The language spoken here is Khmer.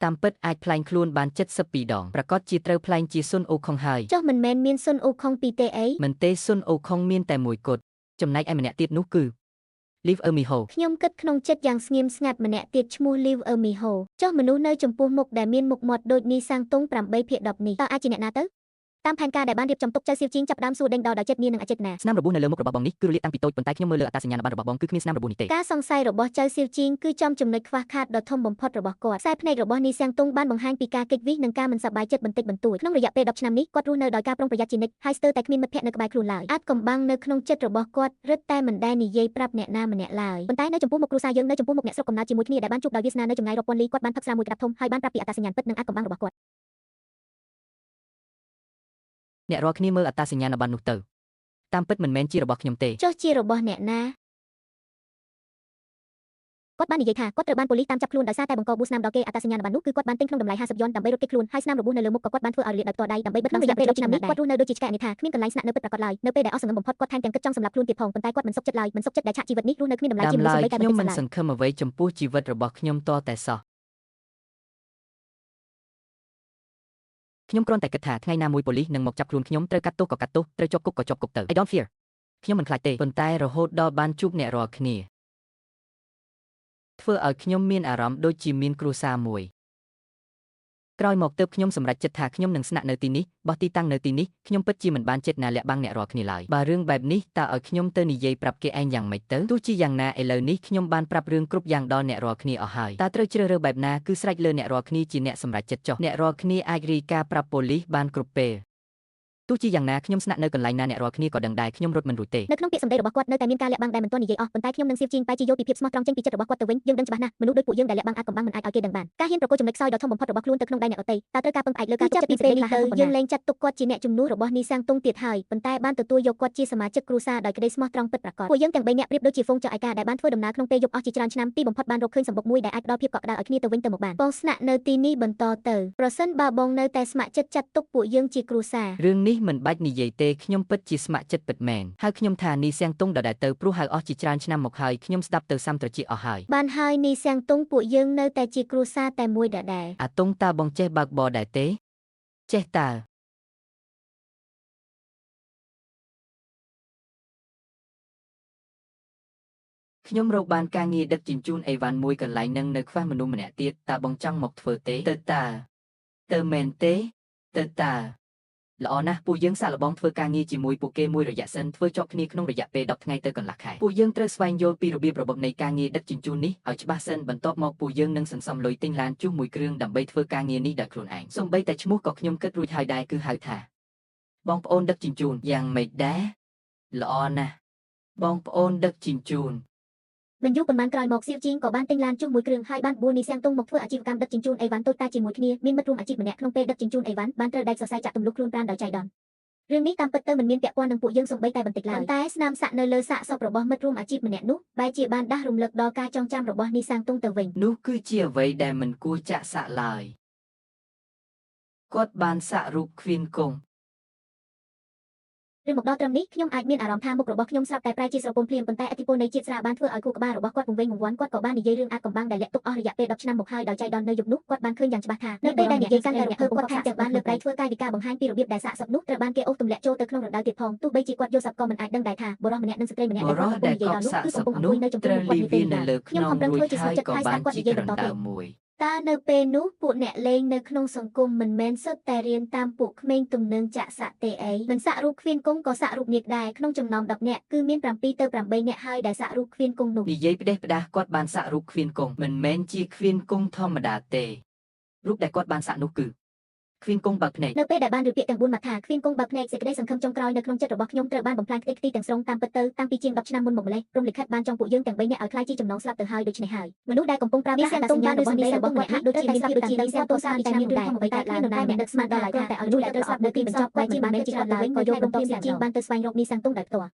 តាមពិតអាចផ្លែងខ្លួនបាន72ដងប្រកាសជាត្រូវផ្លែងជាស៊ុនអូខុងហើយចុះមិនមែនមានស៊ុនអូខុងពីរទេអីមិនទេស៊ុនអូខុងមានតែមួយគត់ចំណែកឯម្នាក់ទៀតនោះគឺ Live Ermiho ខ្ញុំគិតក្នុងចិត្តយ៉ាងស្ងៀមស្ងាត់ម្នាក់ទៀតឈ្មោះ Live Ermiho ចុះមនុស្សនៅចំពោះមុខដែលមានមុខមាត់ដូចនីសាំងតុង8/10នេះតើអាចជាអ្នកណាទៅតាមផែនការដែលបានរៀបចំទុកចៅសៀវជីងចាប់ដើមសួរដេញដោលដោយចិត្តមាននិងអចេតនាស្នាមរបួសនៅលើមុខរបស់បងនេះគឺរលាកតាំងពីតូចប៉ុន្តែខ្ញុំមើលលើអត្តសញ្ញាណប័ណ្ណរបស់បងគឺគ្មានស្នាមរបួសនេះទេការសង្ស័យរបស់ចៅសៀវជីងគឺចំចំណុចខ្វះខាតដ៏ធំបំផុតរបស់គាត់ខ្សែភ្នែករបស់នីសាំងតុងបានបង្ហាញពីការគេចវិសនិងការមិនសប្បាយចិត្តបន្តិចបន្តួចក្នុងរយៈពេល10ឆ្នាំនេះគាត់រស់នៅដោយការប្រុងប្រយ័ត្នជានិច្ចហើយស្ទើរតែគ្មានមិត្តភ័ក្តិនៅក្បែរខ្លួនឡើយអាចកំបាំងនៅក្នុងចិត្តរបស់គាត់រឹតតែមិនដែលនិយាយប្រាប់អ្នកណាម្នាក់ឡើយប៉ុន្តែនៅចំពោះមុខគ្រួសារយើងនៅចំពោះមុខអ្នកស្រុកកំណើតជាមួយគ្នាដែលបានជួបដោយវាសនានៅចម្ងាយរាប់ពាន់លីគាត់បានផឹកស្រាមួយក្តាប់ធំហើយបានប្រាប់ពីអត្តសញ្ញាណពិតនិងអាចកំបាំងរបស់គាត់អ្នករាល់គ្នាមើលអត្តសញ្ញាណប័ណ្ណនោះទៅតាមពិតមិនមែនជារបស់ខ្ញុំទេចុះជារបស់អ្នកណាគាត់បាននិយាយថាគាត់ត្រូវបានប៉ូលីសតាមចាប់ខ្លួនដោយសារតែបង្កបួសស្នាមដល់គេអត្តសញ្ញាណប័ណ្ណនោះគឺគាត់បានទិញក្នុងតម្លៃ50យ៉នដើម្បីរត់គេចខ្លួនហើយស្នាមរបួសនៅលើមុខក៏គាត់បានធ្វើឲ្យរលាកដោយផ្ទាល់ដៃដើម្បីបិទក្នុងរយៈពេល10ឆ្នាំនេះគាត់រស់នៅដូចជាឆ្កែអានិថាគ្មានកន្លែងស្នាក់នៅពិតប្រាកដឡើយនៅពេលដែលអស់សង្ឃឹមបំផុតគាត់ថែមទាំងគិតចង់សម្លាប់ខ្លួនទៀតផងប៉ុន្តែគាត់មិនសុខចិត្តឡើយមិនសុខចិត្តដែលឆាកជីវិតនេះរស់នៅគ្មានតម្លៃជាមនុស្សសូម្បីតែខ្ញុំមិនសង្ឃឹមអ្វីចំពោះជីវិតរបស់ខ្ញុំតតែសោះខ្ញុំគ្រាន់តែគិតថាថ្ងៃណាមួយប៉ូលីសនឹងមកចាប់ខ្លួនខ្ញុំត្រូវកាត់ទោសក៏កាត់ទោសត្រូវជាប់គុកក៏ជាប់គុកទៅ I don't fear ខ្ញុំមិនខ្លាចទេប៉ុន្តែរហូតដល់បានជួបអ្នករាល់គ្នាធ្វើឲ្យខ្ញុំមានអារម្មណ៍ដូចជាមានគ្រួសារមួយក្រោយមកទើបខ្ញុំសម្រេចចិត្តថាខ្ញុំនឹងស្នាក់នៅទីនេះបោះទីតាំងនៅទីនេះខ្ញុំពិតជាមិនបានចិត្តណាលាក់បាំងអ្នករាល់គ្នាឡើយបើរឿងបែបនេះតើឲ្យខ្ញុំទៅនិយាយប្រាប់គេឯងយ៉ាងម៉េចទៅទោះជាយ៉ាងណាឥឡូវនេះខ្ញុំបានប្រាប់រឿងគ្រប់យ៉ាងដល់អ្នករាល់គ្នាអស់ហើយតើត្រូវជ្រើសរើសបែបណាគឺស្រេចលើអ្នករាល់គ្នាជាអ្នកសម្រេចចិត្តចុះអ្នករាល់គ្នាអាចរាយការណ៍ប្រាប់ប៉ូលីសបានគ្រប់ពេលទោះជាយ៉ាងណាខ្ញុំស្នាក់នៅកន្លែងណាអ្នករាល់គ្នាក៏ដឹងដែរខ្ញុំរត់មិនរួចទេនៅក្នុងពាក្យសម្ដីរបស់គាត់នៅតែមានការលាក់បាំងដែលមិនទាន់និយាយអស់ប៉ុន្តែខ្ញុំនឹងសៀវជីងបែរជាយល់ពីភាពស្មោះត្រង់ចេញពីចិត្តរបស់គាត់ទៅវិញយើងដឹងច្បាស់ណាស់មនុស្សដូចពួកយើងដែលលាក់បាំងអាចកំបាំងមិនអាចឲ្យគេដឹងបានការហ៊ានប្រកួតចំណុចខ្សោយដ៏ធំបំផុតរបស់ខ្លួនទៅក្នុងដៃអ្នកដទៃតើត្រូវការពឹងផ្អែកលើការទុកចិត្តពីពេលនេះទៅយើងលែងចាត់ទុកគាត់ជាអ្នកជំនួសរបស់នីសាំងតុងទៀតហើយប៉ុន្តែបានទទួលយកគាត់ជាសមាជិកគ្រួសារដោយក្តីស្មោះត្រង់ពិតប្រាកដពួកយើងទាំង3នាក់ប្រៀបដូចជាហ្វូងចៅឯកាដែលបានធ្វើដំណើរក្នុងពេលយប់អស់ជាច្រើនឆ្នាំទីបំផុតបានរកឃើញសម្បុកមួយដែលអាចផ្ដល់ភាពកក់ក្ដៅឲ្យគ្នាទៅវិញទៅមកបានបងស្នាក់នៅទីនេះបន្តទៅប្រសិនបើបងនៅតែស្ម័គ្រចិត្តចាត់ទុកពួកយើងជាគ្រួសាររឿងនេះមិនបាច់និយាយទេខ្ញុំពិតជាស្ម័គ្រចិត្តពិតមែនហើយខ្ញុំថានីសាំងតុងដដែលទៅព្រោះហៅអស់ជាច្រើនឆ្នាំមកហើយខ្ញុំស្ដាប់ទៅសាំត្រជាអស់ហើយបានហើយនីសាំងតុងពួកយើងនៅតែជាគ្រួសារតែមួយដដែលអាតុងតើបងចេះបើកបរដែរទេចេះតើខ្ញុំរកបានការងារដឹកជញ្ជូនអីវ៉ាន់មួយកន្លែងនឹងនៅខ្វះមនុស្សម្នាក់ទៀតតើបងចង់មកធ្វើទេទៅមែនទេទៅល្អណាស់ពួកយើងសាកល្បងធ្វើការងារជាមួយពួកគេមួយរយៈសិនធ្វើជាប់គ្នាក្នុងរយៈពេល10ថ្ងៃទៅកន្លះខែពួកយើងត្រូវស្វែងយល់ពីរបៀបរបបនៃការងារដឹកជញ្ជូននេះឲ្យច្បាស់សិនបន្ទាប់មកពួកយើងនឹងសន្សំលុយទិញឡានជុះមួយគ្រឿងដើម្បីធ្វើការងារនេះដោយខ្លួនឯងសូម្បីតែឈ្មោះក៏ខ្ញុំគិតរួចហើយដែរគឺហៅថាបងប្អូនដឹកជញ្ជូនយ៉ាងម៉េចដែរល្អណាស់បងប្អូនដឹកជញ្ជូនមិនយូរប៉ុន្មានក្រោយមកសៀវជីងក៏បានទិញឡានជុះមួយគ្រឿងហើយបានបួននីសាំងតុងមកធ្វើអាជីវកម្មដឹកជញ្ជូនអីវ៉ាន់តូចតាចជាមួយគ្នាមានមិត្តរួមអាជីពម្នាក់ក្នុងពេលដឹកជញ្ជូនអីវ៉ាន់បានត្រូវដែកសរសៃចាក់ទម្លុះខ្លួនប្រាណដោយចៃដន្យរឿងនេះតាមពិតទៅមិនមានពាក់ព័ន្ធនឹងពួកយើងសូម្បីតែបន្តិចឡើយតែស្នាមសាក់នៅលើសាកសពរបស់មិត្តរួមអាជីពម្នាក់នោះបែរជាបានដាស់រំលឹកដល់ការចងចាំរបស់នីសាំងតុងទៅវិញនោះគឺជាអ្វីដែលមិនគួរចាក់សាក់ឡើយគាត់បានសាក់រូបឃ្វៀនគង់ឬមកដល់ត្រឹមនេះខ្ញុំអាចមានអារម្មណ៍ថាមុខរបស់ខ្ញុំស្រាប់តែប្រែជាស្រពោនភ្លាមប៉ុន្តែឥទ្ធិពលនៃជាតិស្រាបានធ្វើឲ្យខួរក្បាលរបស់គាត់វង្វេងវង្វាន់គាត់ក៏បាននិយាយរឿងអាចកំបាំងដែលលាក់ទុកអស់រយៈពេល10ឆ្នាំមកហើយដោយចៃដន្យនៅយប់នោះគាត់បានឃើញយ៉ាងច្បាស់ថានៅពេលដែលនិយាយកាន់តែរំភើបគាត់ថែមទាំងបានលើកដៃធ្វើកាយវិការបង្ហាញពីរបៀបដែលសាកសពនោះត្រូវបានគេអូសទម្លាក់ចូលទៅក្នុងរណ្ដៅទៀតផងទោះបីជាគាត់យល់សប្តិក៏មិនអាចដឹងដែរថាបុរសម្នាក់និងស្ត្រីម្នាក់ដែលគាត់កំពុងនិយាយដល់នោះគឺកំពុងអង្គុយនៅចំពោះគាត់នេះទេខ្ញុំខំប្រឹងធ្វើជាស្ម័គ្រចិត្តហើយស្ដាប់គាត់និយាយបន្តទៀតតើនៅពេលនោះពួកអ្នកលេងនៅក្នុងសង្គមមិនមែនសុទ្ធតែរៀនតាមពួកក្មេងទំនើងចាក់សាក់ទេអីមិនសាក់រូបឃ្វៀនគង់ក៏សាក់រូបនាគដែរក្នុងចំណោម10នាក់គឺមាន7ទៅ8នាក់ហើយដែលសាក់រូបឃ្វៀនគង់នោះនិយាយផ្ដេសផ្ដាសគាត់បានសាក់រូបឃ្វៀនគង់មិនមែនជាឃ្វៀនគង់ធម្មតាទេរូបដែលគាត់បានសាក់នោះគឺឃ្វៀនគង់បើកភ្នែកនៅពេលដែលបានឬពាក្យទាំង4មាត់ថាឃ្វៀនគង់បើកភ្នែកសេចក្តីសង្ឃឹមចុងក្រោយនៅក្នុងចិត្តរបស់ខ្ញុំត្រូវបានបំផ្លាញខ្ទេចខ្ទីទាំងស្រុងតាមពិតទៅតាំងពីជាង10ឆ្នាំមុនមកម្លេះព្រំលិខិតបានចង់ពួកយើងទាំង3នាក់ឲ្យខ្លាចជាចំណងស្លាប់ទៅហើយដូច្នេះហើយមនុស្សដែលកំពុងប្រើប្រាស់អត្តសញ្ញាណរបស់នីសាំងតុងហាក់ដូចជាមានភាពដូចជានីសាំងតុងសាតែមានរឿងធម្មតាឡើងតែអ្នកនឹកស្មានដល់ឡើយតែឲ្យមនុស្សដែលត្រូវស្លាប់នៅទីបញ្ចប់បែរជាបានជាគាត់ឡើងក៏យករំពងជាជាងបានទៅស្វែងរកនីសាំងតុងដោយផ្ទាល់